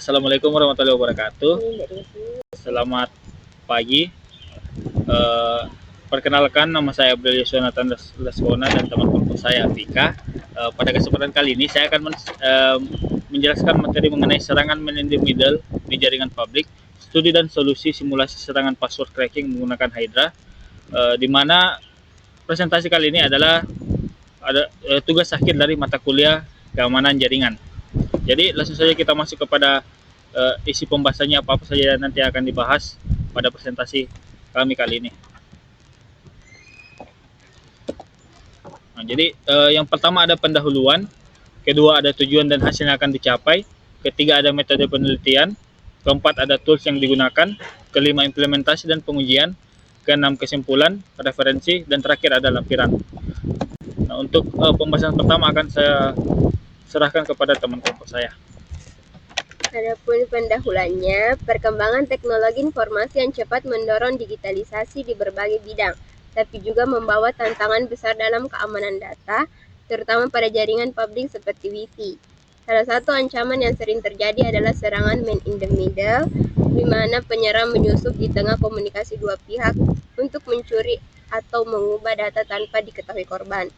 Assalamualaikum warahmatullahi wabarakatuh. Selamat pagi. Eh, Perkenalkan, nama saya Abdul Yuswanatan Leskona dan teman kelompok saya Vika. Pada kesempatan kali ini saya akan menjelaskan materi mengenai serangan man in the middle di jaringan publik, studi dan solusi simulasi serangan password cracking menggunakan Hydra. Di mana presentasi kali ini adalah tugas akhir dari mata kuliah keamanan jaringan. Jadi langsung saja kita masuk kepada isi pembahasannya, apa saja nanti akan dibahas pada presentasi kami kali ini. Nah, jadi yang pertama ada pendahuluan, kedua ada tujuan dan hasil yang akan dicapai, ketiga ada metode penelitian, keempat ada tools yang digunakan, kelima implementasi dan pengujian, keenam kesimpulan, referensi, dan terakhir ada lampiran. Nah, untuk pembahasan pertama akan saya serahkan kepada teman kelompok saya. Adapun pendahuluannya, perkembangan teknologi informasi yang cepat mendorong digitalisasi di berbagai bidang, tapi juga membawa tantangan besar dalam keamanan data, terutama pada jaringan publik seperti Wi-Fi. Salah satu ancaman yang sering terjadi adalah serangan man in the middle, di mana penyerang menyusup di tengah komunikasi dua pihak untuk mencuri atau mengubah data tanpa diketahui korban.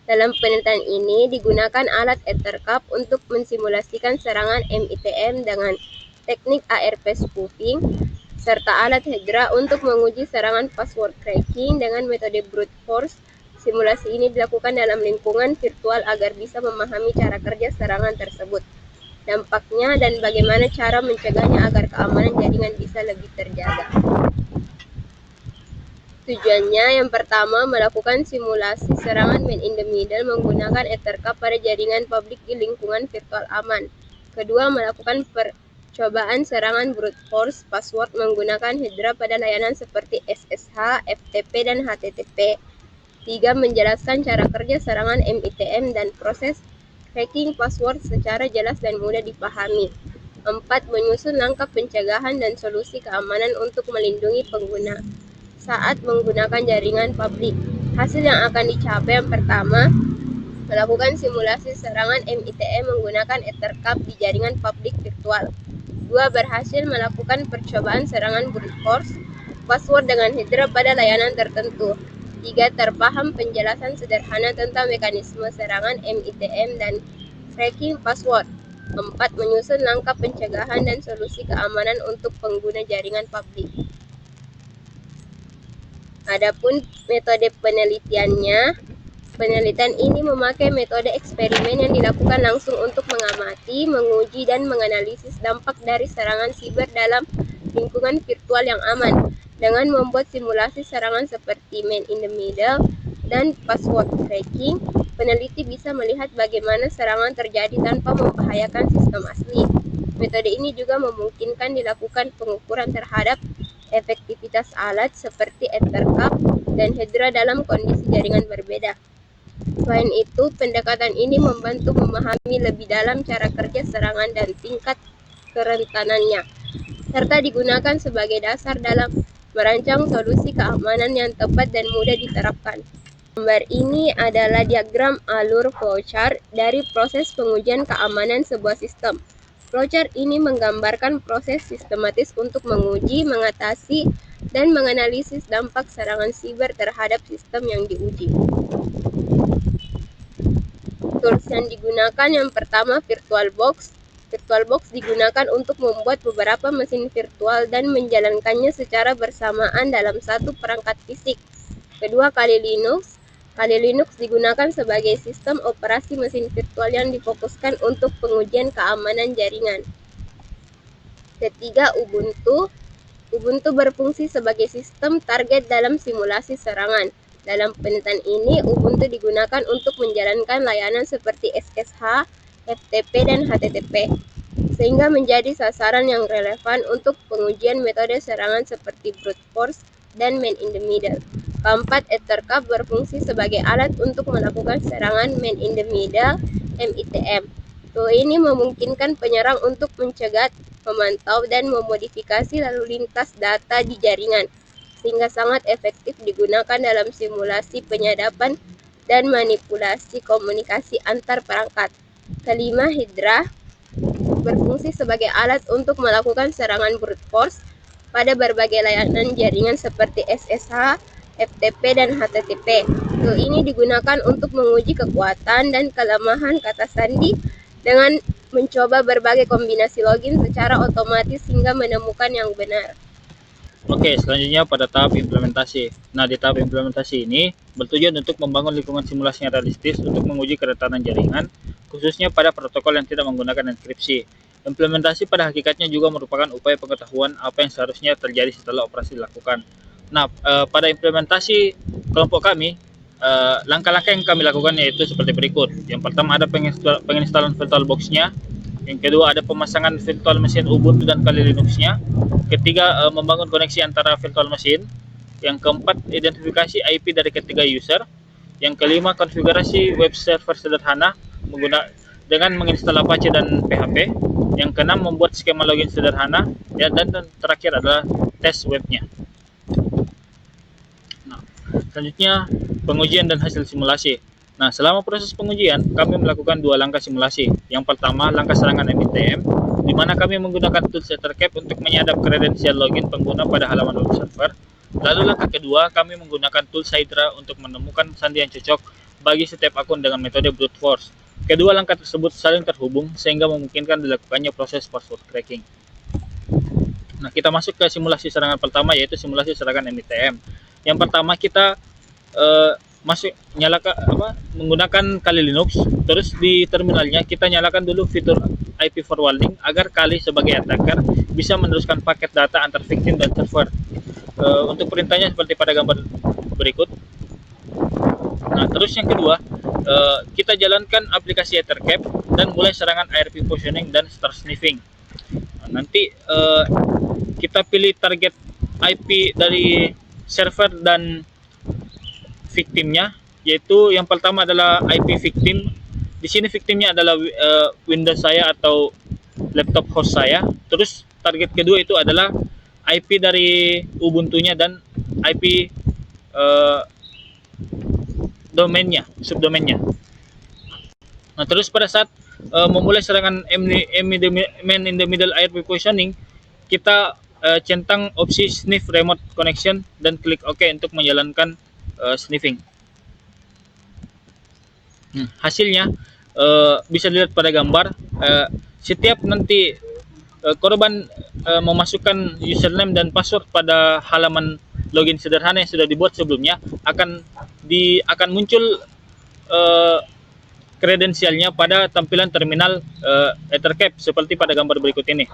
Dalam penelitian ini digunakan alat Ethercap untuk mensimulasikan serangan MITM dengan teknik ARP spoofing, serta alat Hydra untuk menguji serangan password cracking dengan metode brute force. Simulasi ini dilakukan dalam lingkungan virtual agar bisa memahami cara kerja serangan tersebut, dampaknya, dan bagaimana cara mencegahnya agar keamanan jaringan bisa lebih terjaga. Tujuannya yang pertama, melakukan simulasi serangan man in the middle menggunakan Ethercap pada jaringan publik di lingkungan virtual aman. Kedua, melakukan percobaan serangan brute force password menggunakan Hydra pada layanan seperti SSH, FTP, dan HTTP. Tiga, menjelaskan cara kerja serangan MITM dan proses cracking password secara jelas dan mudah dipahami. Empat, menyusun langkah pencegahan dan solusi keamanan untuk melindungi pengguna saat menggunakan jaringan publik. Hasil yang akan dicapai yang pertama, melakukan simulasi serangan MITM menggunakan Ethercap di jaringan publik virtual. Dua, berhasil melakukan percobaan serangan brute force password dengan Hydra pada layanan tertentu. Tiga, terpaham penjelasan sederhana tentang mekanisme serangan MITM dan cracking password. Empat, menyusun langkah pencegahan dan solusi keamanan untuk pengguna jaringan publik. Adapun metode penelitiannya, penelitian ini memakai metode eksperimen yang dilakukan langsung untuk mengamati, menguji, dan menganalisis dampak dari serangan siber dalam lingkungan virtual yang aman. Dengan membuat simulasi serangan seperti man in the middle dan password cracking, peneliti bisa melihat bagaimana serangan terjadi tanpa membahayakan sistem asli. Metode ini juga memungkinkan dilakukan pengukuran terhadap efektivitas alat seperti Ethercap dan Hydra dalam kondisi jaringan berbeda. Selain itu, pendekatan ini membantu memahami lebih dalam cara kerja serangan dan tingkat kerentanannya, serta digunakan sebagai dasar dalam merancang solusi keamanan yang tepat dan mudah diterapkan. Gambar ini adalah diagram alur flowchart dari proses pengujian keamanan sebuah sistem. Flowchart ini menggambarkan proses sistematis untuk menguji, mengatasi, dan menganalisis dampak serangan siber terhadap sistem yang diuji. Tools yang digunakan yang pertama, VirtualBox. VirtualBox digunakan untuk membuat beberapa mesin virtual dan menjalankannya secara bersamaan dalam satu perangkat fisik. Kedua, Kali Linux. Kali Linux digunakan sebagai sistem operasi mesin virtual yang difokuskan untuk pengujian keamanan jaringan. Ketiga, Ubuntu. Ubuntu berfungsi sebagai sistem target dalam simulasi serangan. Dalam penelitian ini, Ubuntu digunakan untuk menjalankan layanan seperti SSH, FTP, dan HTTP, sehingga menjadi sasaran yang relevan untuk pengujian metode serangan seperti brute force dan man in the middle. Keempat, Ethercap berfungsi sebagai alat untuk melakukan serangan man in the middle MITM. Tool ini memungkinkan penyerang untuk mencegat, memantau, dan memodifikasi lalu lintas data di jaringan, sehingga sangat efektif digunakan dalam simulasi penyadapan dan manipulasi komunikasi antar perangkat. Kelima, Hydra berfungsi sebagai alat untuk melakukan serangan brute force pada berbagai layanan jaringan seperti SSH, FTP, dan HTTP. Tool ini digunakan untuk menguji kekuatan dan kelemahan kata sandi dengan mencoba berbagai kombinasi login secara otomatis hingga menemukan yang benar. Oke, selanjutnya pada tahap implementasi. Nah, di tahap implementasi ini bertujuan untuk membangun lingkungan simulasi yang realistis untuk menguji keretanan jaringan, khususnya pada protokol yang tidak menggunakan enkripsi. Implementasi pada hakikatnya juga merupakan upaya pengetahuan apa yang seharusnya terjadi setelah operasi dilakukan. Nah, pada implementasi kelompok kami, langkah-langkah yang kami lakukan yaitu seperti berikut. Yang pertama ada penginstalan VirtualBox-nya. Yang kedua ada pemasangan virtual machine Ubuntu dan Kali Linux-nya. Ketiga, membangun koneksi antara virtual machine. Yang keempat, identifikasi IP dari ketiga user. Yang kelima, konfigurasi web server sederhana dengan menginstal Apache dan PHP. Yang keenam, membuat skema login sederhana. Dan terakhir adalah tes webnya. Nah, selanjutnya pengujian dan hasil simulasi. Nah, selama proses pengujian, kami melakukan dua langkah simulasi. Yang pertama, langkah serangan MITM, di mana kami menggunakan tools Ethercap untuk menyadap kredensial login pengguna pada halaman web server. Lalu langkah kedua, kami menggunakan tools Hydra untuk menemukan sandi yang cocok bagi setiap akun dengan metode brute force. Kedua langkah tersebut saling terhubung sehingga memungkinkan dilakukannya proses password cracking. Nah, kita masuk ke simulasi serangan pertama, yaitu simulasi serangan MITM. Yang pertama kita menggunakan Kali Linux. Terus di terminalnya kita nyalakan dulu fitur IP forwarding agar Kali sebagai attacker bisa meneruskan paket data antar victim dan server. Untuk perintahnya seperti pada gambar berikut. Nah, terus yang kedua, kita jalankan aplikasi Ethercap dan mulai serangan IRP positioning dan start sniffing. Nah, nanti kita pilih target IP dari server dan victimnya, yaitu yang pertama adalah IP victim. Di sini victimnya adalah Windows saya atau laptop host saya. Terus target kedua itu adalah IP dari Ubuntu-nya dan IP domainnya, subdomainnya. Nah, terus pada saat memulai serangan man in the middle IRP positioning, kita centang opsi sniff remote connection dan klik OK untuk menjalankan sniffing. Hasilnya bisa dilihat pada gambar. Setiap nanti korban memasukkan username dan password pada halaman login sederhana yang sudah dibuat sebelumnya, akan muncul kredensialnya pada tampilan terminal Ethercap seperti pada gambar berikut ini.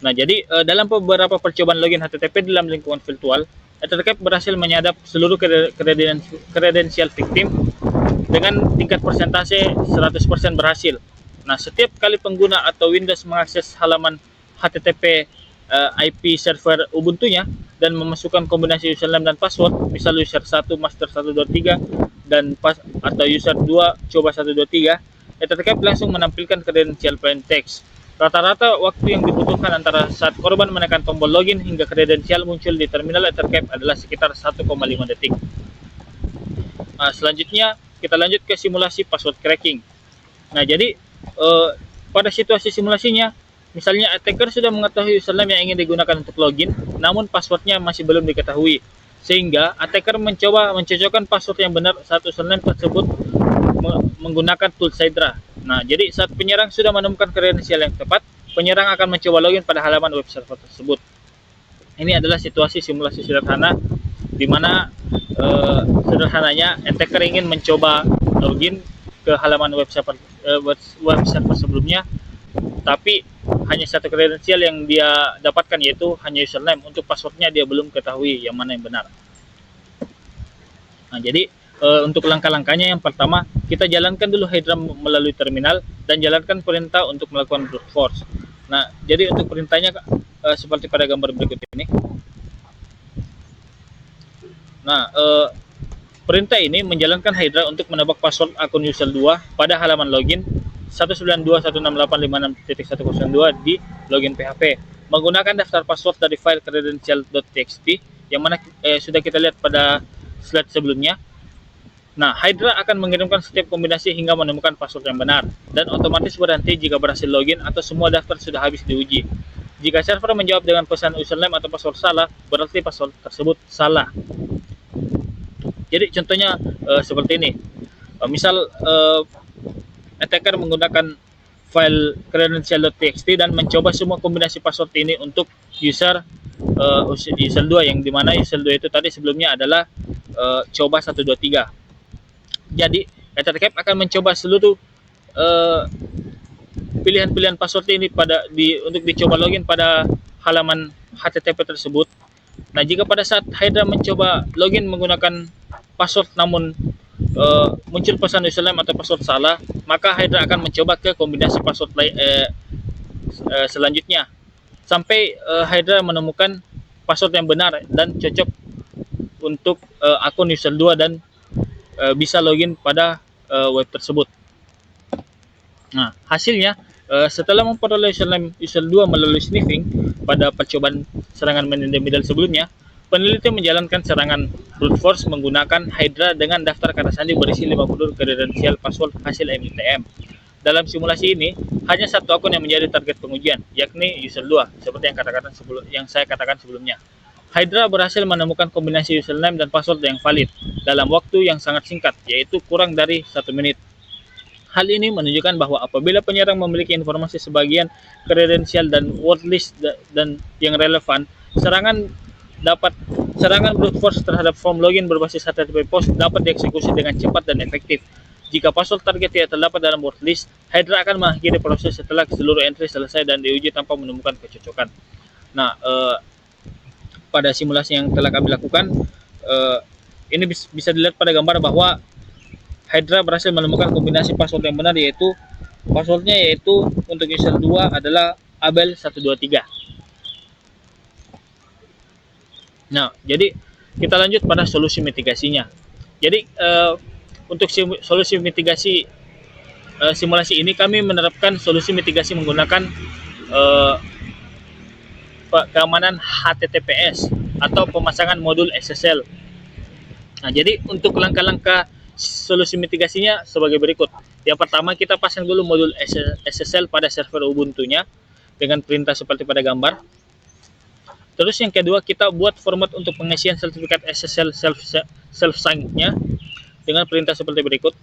Nah, jadi dalam beberapa percobaan login HTTP dalam lingkungan virtual, Ethercap berhasil menyadap seluruh kredensial victim dengan tingkat persentase 100% berhasil. Nah, setiap kali pengguna atau Windows mengakses halaman HTTP IP server Ubuntu-nya dan memasukkan kombinasi username dan password, misal user 1 master 123 dan atau user 2 coba 123, Ethercap langsung menampilkan kredensial plain text. Rata-rata waktu yang dibutuhkan antara saat korban menekan tombol login hingga kredensial muncul di terminal Ethercap adalah sekitar 1,5 detik. Nah, selanjutnya kita lanjut ke simulasi password cracking. Nah, jadi pada situasi simulasinya, misalnya attacker sudah mengetahui username yang ingin digunakan untuk login, namun passwordnya masih belum diketahui. Sehingga attacker mencoba mencocokkan password yang benar saat username tersebut menggunakan tools Hydra. Nah, jadi saat penyerang sudah menemukan kredensial yang tepat, penyerang akan mencoba login pada halaman web server tersebut. Ini adalah situasi simulasi sederhana di mana sederhananya attacker ingin mencoba login ke halaman web server sebelumnya, tapi hanya satu kredensial yang dia dapatkan, yaitu hanya username. Untuk passwordnya dia belum ketahui yang mana yang benar. Nah, jadi untuk langkah-langkahnya, yang pertama kita jalankan dulu Hydra melalui terminal dan jalankan perintah untuk melakukan brute force. Nah, jadi untuk perintahnya seperti pada gambar berikut ini. Nah, perintah ini menjalankan Hydra untuk menebak password akun user 2 pada halaman login 192.168.56.102 di login PHP menggunakan daftar password dari file credential.txt yang mana sudah kita lihat pada slide sebelumnya. Nah, Hydra akan mengirimkan setiap kombinasi hingga menemukan password yang benar, dan otomatis berhenti jika berhasil login atau semua daftar sudah habis diuji. Jika server menjawab dengan pesan username atau password salah, berarti password tersebut salah. Jadi contohnya seperti ini. Misal attacker menggunakan file credential.txt dan mencoba semua kombinasi password ini untuk user user 2, yang dimana user 2 itu tadi sebelumnya adalah coba 123. Jadi Ethercap akan mencoba seluruh pilihan-pilihan password ini untuk dicoba login pada halaman HTTP tersebut. Nah, jika pada saat Hydra mencoba login menggunakan password namun muncul pesan username atau password salah, maka Hydra akan mencoba ke kombinasi password selanjutnya sampai Hydra menemukan password yang benar dan cocok untuk akun user 2 dan bisa login pada web tersebut. Nah, hasilnya setelah memperoleh username user 2 melalui sniffing pada percobaan serangan man in the middle sebelumnya, peneliti menjalankan serangan brute force menggunakan Hydra dengan daftar kata sandi berisi 50 kredensial password hasil MITM. Dalam simulasi ini, hanya satu akun yang menjadi target pengujian, yakni user 2, seperti yang saya katakan sebelumnya. Hydra berhasil menemukan kombinasi username dan password yang valid dalam waktu yang sangat singkat, yaitu kurang dari 1 menit. Hal ini menunjukkan bahwa apabila penyerang memiliki informasi sebagian kredensial dan word list dan yang relevan, serangan brute force terhadap form login berbasis HTTP post dapat dieksekusi dengan cepat dan efektif. Jika password target tidak terdapat dalam word list, Hydra akan mengakhiri proses setelah seluruh entry selesai dan diuji tanpa menemukan kecocokan. Nah, pada simulasi yang telah kami lakukan, ini bisa dilihat pada gambar bahwa Hydra berhasil menemukan kombinasi password yang benar, yaitu passwordnya untuk user 2 adalah Abel123. Nah, jadi kita lanjut pada solusi mitigasinya. Jadi untuk solusi mitigasi simulasi ini kami menerapkan solusi mitigasi menggunakan keamanan HTTPS atau pemasangan modul SSL. Nah, jadi untuk langkah-langkah solusi mitigasinya sebagai berikut. Yang pertama, kita pasang dulu modul SSL pada server Ubuntu-nya dengan perintah seperti pada gambar. Terus yang kedua, kita buat format untuk pengisian sertifikat SSL self-sign-nya dengan perintah seperti berikut.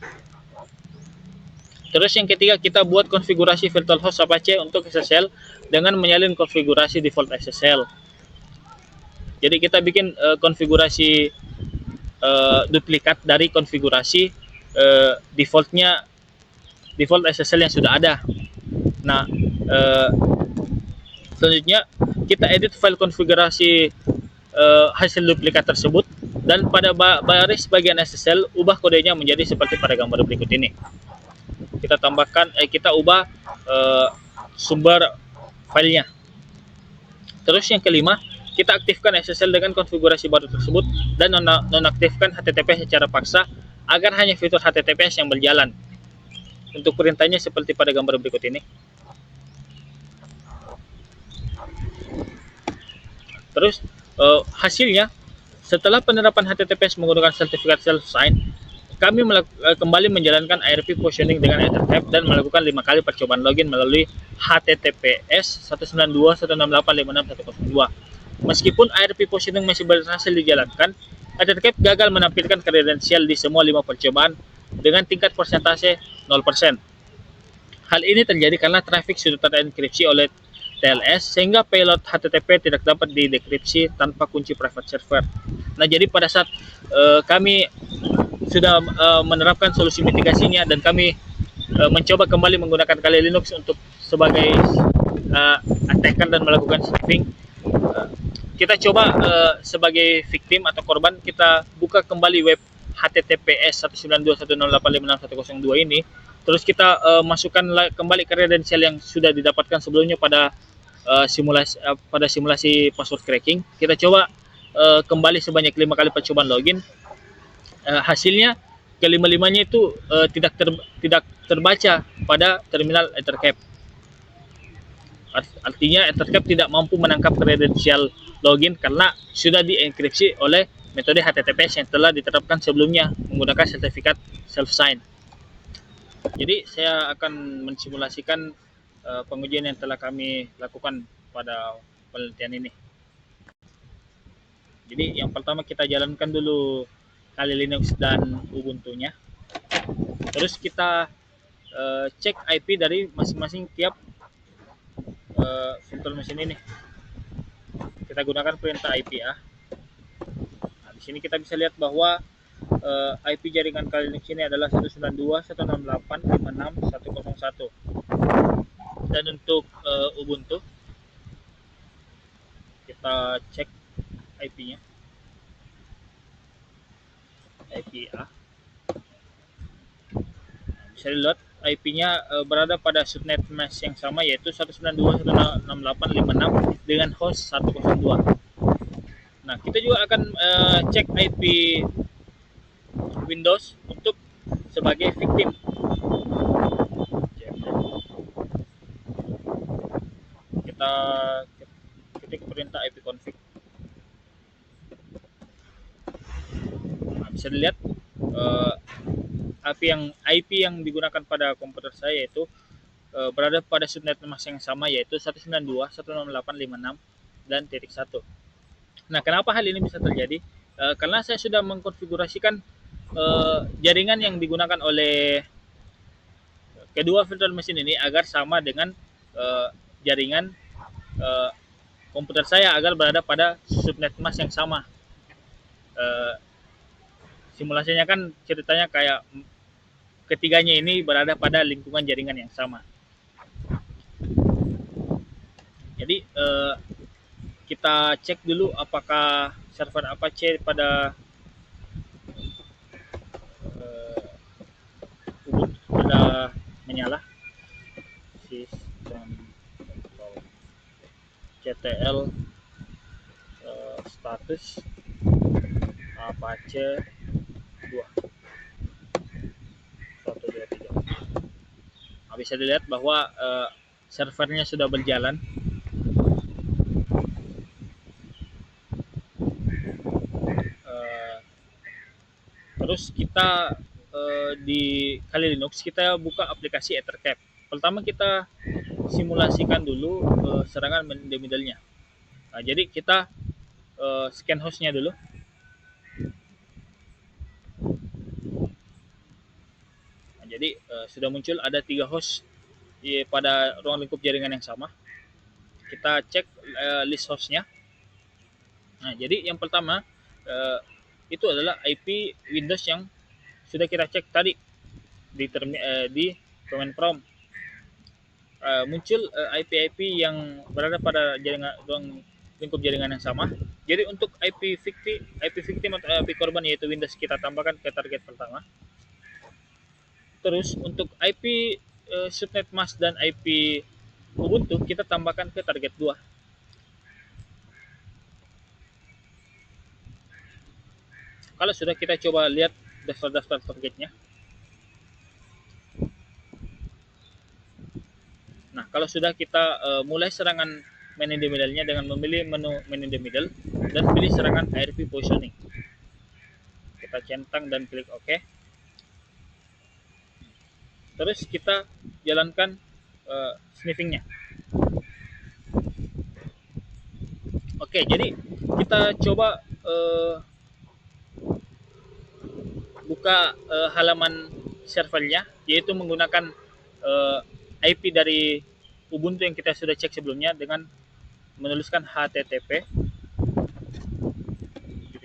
Terus yang ketiga, kita buat konfigurasi virtual host Apache untuk SSL dengan menyalin konfigurasi default SSL. Jadi kita bikin konfigurasi duplikat dari konfigurasi default SSL yang sudah ada. Nah, selanjutnya kita edit file konfigurasi hasil duplikat tersebut, dan pada baris bagian SSL ubah kodenya menjadi seperti pada gambar berikut ini. Kita ubah sumber filenya. Terus yang kelima, kita aktifkan SSL dengan konfigurasi baru tersebut dan nonaktifkan HTTPS secara paksa agar hanya fitur HTTPS yang berjalan. Untuk perintahnya seperti pada gambar berikut ini. Terus hasilnya, setelah penerapan HTTPS menggunakan sertifikat self-sign, kami kembali menjalankan IRP positioning dengan Ethercap dan melakukan 5 kali percobaan login melalui HTTPS 192.168.56.102. Meskipun IRP positioning masih berhasil dijalankan, Ethercap gagal menampilkan kredensial di semua 5 percobaan dengan tingkat persentase 0%. Hal ini terjadi karena trafik sudah terenkripsi oleh TLS sehingga payload HTTP tidak dapat didekripsi tanpa kunci private server. Nah, jadi pada saat kami sudah menerapkan solusi mitigasinya dan kami mencoba kembali menggunakan Kali Linux untuk sebagai attacker dan melakukan sniffing, kita coba sebagai victim atau korban, kita buka kembali web HTTPS 192.168.56.102 ini, terus kita masukkan kembali kredensial yang sudah didapatkan sebelumnya pada simulasi password cracking. Kita coba kembali sebanyak 5 kali percobaan login. Hasilnya kelima-limanya itu tidak terbaca pada terminal Ethercap. Artinya Ethercap tidak mampu menangkap kredensial login karena sudah dienkripsi oleh metode HTTPS yang telah diterapkan sebelumnya menggunakan sertifikat self-sign. Jadi saya akan mensimulasikan pengujian yang telah kami lakukan pada penelitian ini. Jadi yang pertama kita jalankan dulu Kali Linux dan Ubuntu-nya. Terus kita cek IP dari masing-masing tiap virtual machine ini. Kita gunakan perintah IPA. Nah, di sini kita bisa lihat bahwa IP jaringan Kali Linux ini adalah 192.168.56.101. Dan untuk Ubuntu kita cek IP-nya, IPA. Bisa dilihat IP-nya berada pada subnet mask yang sama, yaitu 192.168.56 dengan host 102. Nah, kita juga akan cek IP Windows untuk sebagai victim. Kita ketik perintah ipconfig. Nah, bisa dilihat IP yang digunakan pada komputer saya yaitu berada pada subnet mask yang sama, yaitu 192.168.56 dan titik 1. Nah, kenapa hal ini bisa terjadi? Karena saya sudah mengkonfigurasikan jaringan yang digunakan oleh kedua virtual machine ini agar sama dengan jaringan komputer saya agar berada pada subnet mask yang sama. Simulasinya kan ceritanya kayak ketiganya ini berada pada lingkungan jaringan yang sama. Jadi kita cek dulu apakah server Apache pada Ubuntu sudah menyala. Sistem CTL status Apache 2 1 2 3. Nah, bisa dilihat bahwa servernya sudah berjalan. Terus kita di Kali Linux kita buka aplikasi Ethercap. Pertama kita simulasikan dulu serangan man in the middle-nya. Nah, jadi kita scan hostnya dulu. Nah, jadi sudah muncul ada 3 host pada ruang lingkup jaringan yang sama. Kita cek list hostnya. Nah, jadi yang pertama itu adalah IP Windows yang sudah kita cek tadi di command prompt. Muncul IP-IP yang berada pada jaringan ruang lingkup jaringan yang sama. Jadi untuk IP victim atau IP korban yaitu Windows kita tambahkan ke target pertama. Terus untuk IP subnet mask dan IP Ubuntu kita tambahkan ke target 2. Kalau sudah kita coba lihat daftar-daftar targetnya. Nah, kalau sudah kita mulai serangan man in the middle-nya dengan memilih menu man in the middle dan pilih serangan ARP positioning. Kita centang dan klik OK. Terus kita jalankan sniffing-nya. Oke, jadi kita coba buka halaman servernya, yaitu menggunakan IP dari Ubuntu yang kita sudah cek sebelumnya dengan menuliskan http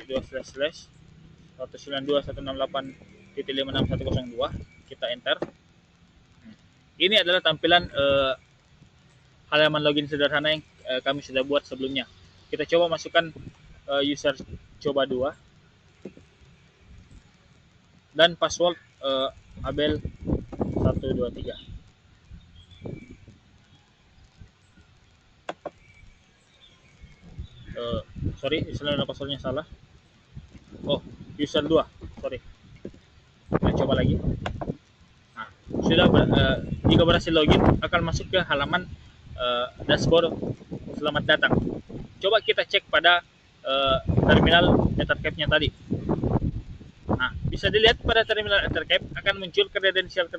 192.168.56.102. Kita enter. Ini adalah tampilan halaman login sederhana yang kami sudah buat sebelumnya. Kita coba masukkan user coba 2 dan password Abel 123. Sorry, user dan passwordnya salah. Oh, user 2, sorry. Kita coba lagi. Nah, sudah jika berhasil login akan masuk ke halaman dashboard selamat datang. Coba kita cek pada terminal Ethercap-nya tadi. Nah, bisa dilihat pada terminal Ethercap akan muncul kredensial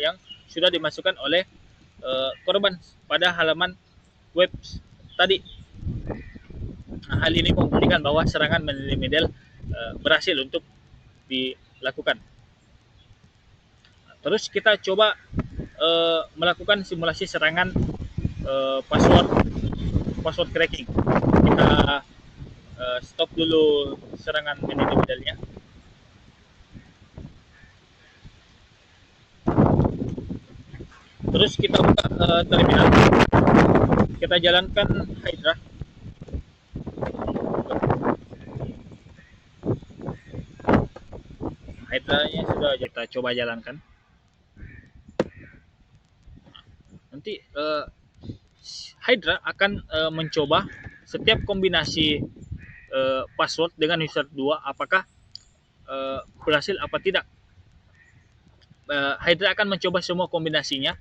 yang sudah dimasukkan oleh korban pada halaman web tadi. Nah, hal ini membuktikan bahwa serangan medel berhasil untuk dilakukan. Terus kita coba melakukan simulasi serangan password cracking. Kita stop dulu serangan medelnya. Terus kita buka terminal, kita jalankan Hydra. Hydra-nya sudah kita coba jalankan. Nanti Hydra akan mencoba setiap kombinasi password dengan user 2 apakah berhasil apa tidak. Hydra akan mencoba semua kombinasinya.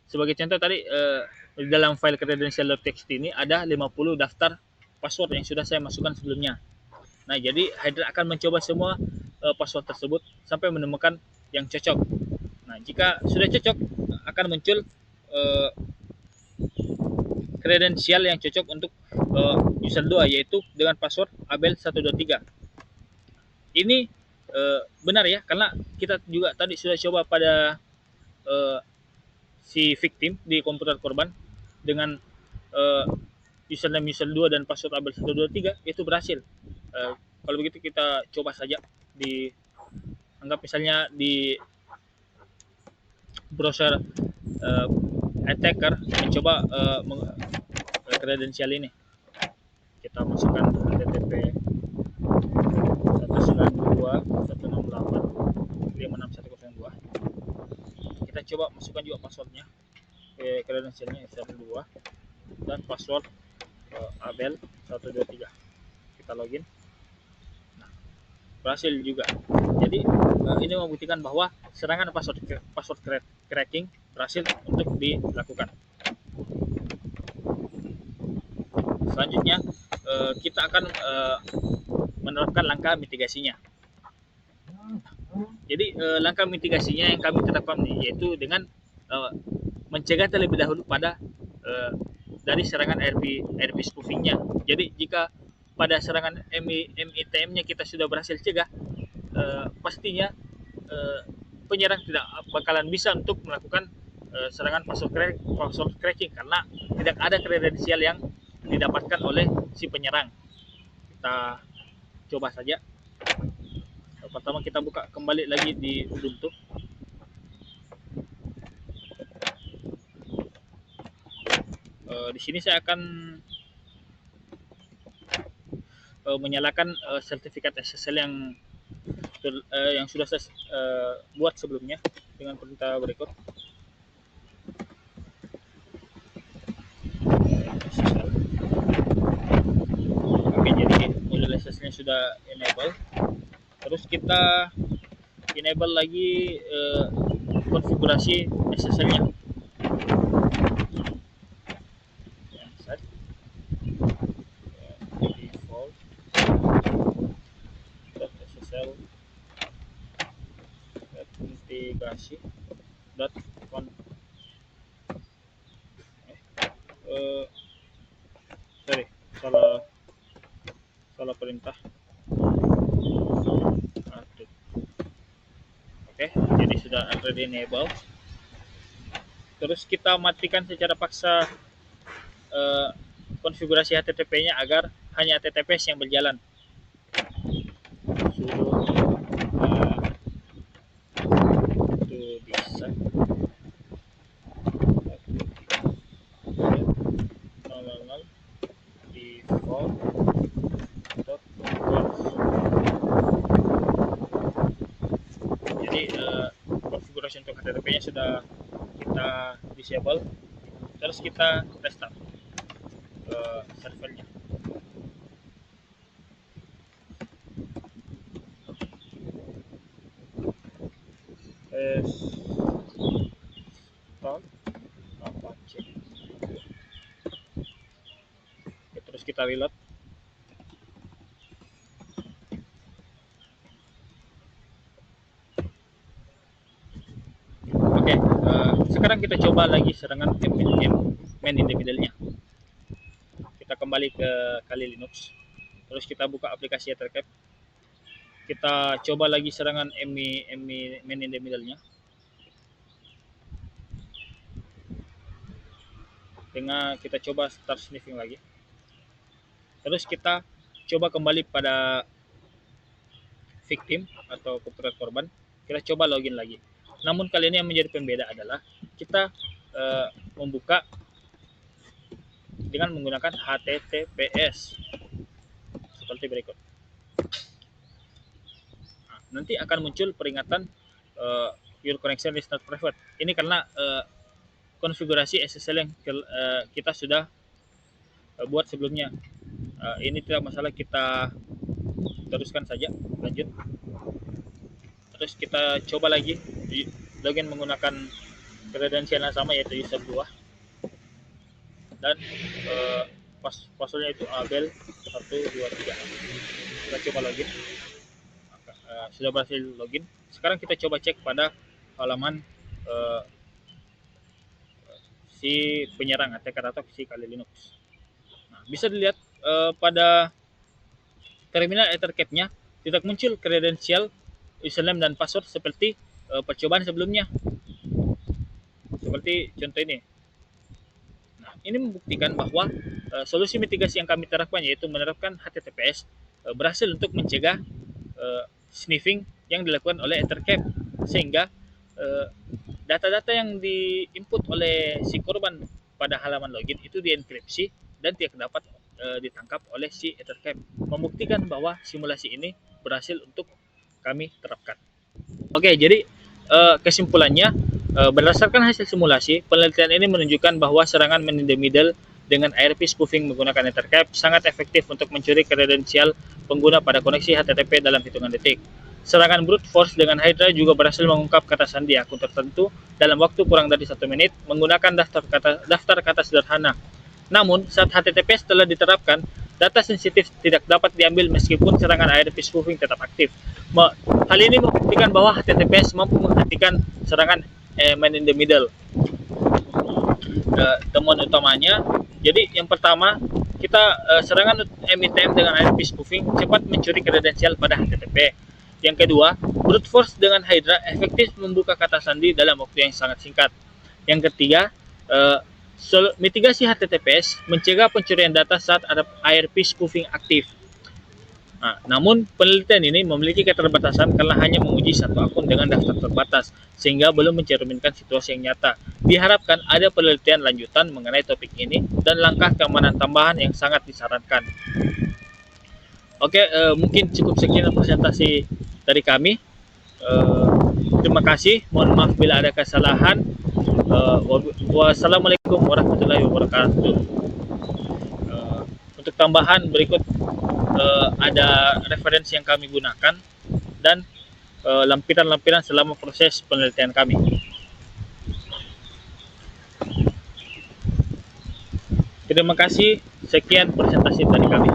Sebagai contoh tadi di dalam file credential.txt ini ada 50 daftar password yang sudah saya masukkan sebelumnya. Nah, jadi Hydra akan mencoba semua password tersebut sampai menemukan yang cocok. Nah, jika sudah cocok akan muncul kredensial yang cocok untuk user 2 yaitu dengan password abel123. Ini benar ya, karena kita juga tadi sudah coba pada si victim di komputer korban dengan username user 2 dan password abel123 itu berhasil. Kalau begitu kita coba saja di anggap misalnya di browser attacker mencoba kredensial ini. Kita masukkan http 192.168.56102. Kita coba masukkan juga passwordnya, kredensialnya user 2 dan password abel123. Kita login. Nah, berhasil juga. Jadi ini membuktikan bahwa serangan password cracking berhasil untuk dilakukan. Selanjutnya kita akan menerapkan langkah mitigasinya. Jadi langkah mitigasinya yang kami terapkan yaitu dengan mencegah terlebih dahulu pada dari serangan RP spoofingnya. Jadi jika pada serangan MITM-nya kita sudah berhasil cegah, pastinya penyerang tidak bakalan bisa untuk melakukan serangan password cracking karena tidak ada kredensial yang didapatkan oleh si penyerang. Kita coba saja. Pertama kita buka kembali lagi di Ubuntu. Di sini saya akan menyalakan sertifikat SSL yang sudah saya buat sebelumnya dengan perintah berikut. Oke, jadi modul SSL-nya sudah enable. Terus kita enable lagi konfigurasi SSL-nya. Default .ssl integrasi .conf sorry, salah perintah. Oke, jadi sudah already enable. Terus kita matikan secara paksa konfigurasi HTTP-nya agar hanya HTTPS yang berjalan. Sudo itu bisa 000 default jadi konfigurasi untuk HTTP-nya sudah kita disable. Terus kita restart servernya. Start Apache. Terus kita reload. sekarang kita coba lagi serangan man in the middle-nya. Kita kembali ke Kali Linux, terus kita buka aplikasi Ethercap. Kita coba lagi serangan man in the middle-nya dengan kita coba start sniffing lagi. Terus kita coba kembali pada victim atau komputer korban, kita coba login lagi. Namun kali ini yang menjadi pembeda adalah kita membuka dengan menggunakan HTTPS seperti berikut. Nah, nanti akan muncul peringatan your connection is not private. Ini karena konfigurasi SSL yang kita sudah buat sebelumnya. Ini tidak masalah, kita teruskan saja, lanjut. Terus kita coba lagi login menggunakan kredensial yang sama, yaitu user 2, dan passwordnya itu abel123. Kita coba login. Sudah berhasil login. Sekarang kita coba cek pada halaman si penyerang attacker atau si Kali Linux. Nah, bisa dilihat pada terminal Ethercap-nya tidak muncul kredensial, username dan password seperti percobaan sebelumnya. Seperti contoh ini. Nah, ini membuktikan bahwa solusi mitigasi yang kami terapkan, yaitu menerapkan HTTPS, berhasil untuk mencegah sniffing yang dilakukan oleh Ethercap, sehingga data-data yang diinput oleh si korban pada halaman login itu dienkripsi dan tidak dapat ditangkap oleh si Ethercap, membuktikan bahwa simulasi ini berhasil untuk kami terapkan. Oke, jadi kesimpulannya, berdasarkan hasil simulasi, penelitian ini menunjukkan bahwa serangan man in the middle dengan IRP spoofing menggunakan Ethercap sangat efektif untuk mencuri kredensial pengguna pada koneksi HTTP dalam hitungan detik. Serangan brute force dengan Hydra juga berhasil mengungkap kata sandi akun tertentu dalam waktu kurang dari 1 menit menggunakan daftar kata sederhana. Namun, saat HTTPS telah diterapkan, data sensitif tidak dapat diambil meskipun serangan IRP spoofing tetap aktif. Hal ini membuktikan bahwa HTTPS mampu menghentikan serangan man in the middle. Temuan utamanya, jadi yang pertama, kita serangan MITM dengan IRP spoofing cepat mencuri kredensial pada HTTP. Yang kedua, brute force dengan Hydra efektif membuka kata sandi dalam waktu yang sangat singkat. Yang ketiga, mitigasi HTTPS mencegah pencurian data saat ada IRP spoofing aktif. Nah, namun penelitian ini memiliki keterbatasan karena hanya menguji satu akun dengan daftar terbatas, sehingga belum mencerminkan situasi yang nyata. Diharapkan ada penelitian lanjutan mengenai topik ini dan langkah keamanan tambahan yang sangat disarankan. Oke, mungkin cukup sekian presentasi dari kami. Terima kasih. Mohon maaf bila ada kesalahan. Wassalamualaikum warahmatullahi wabarakatuh. Untuk tambahan berikut ada referensi yang kami gunakan dan lampiran-lampiran selama proses penelitian kami. Terima kasih. Sekian presentasi dari kami.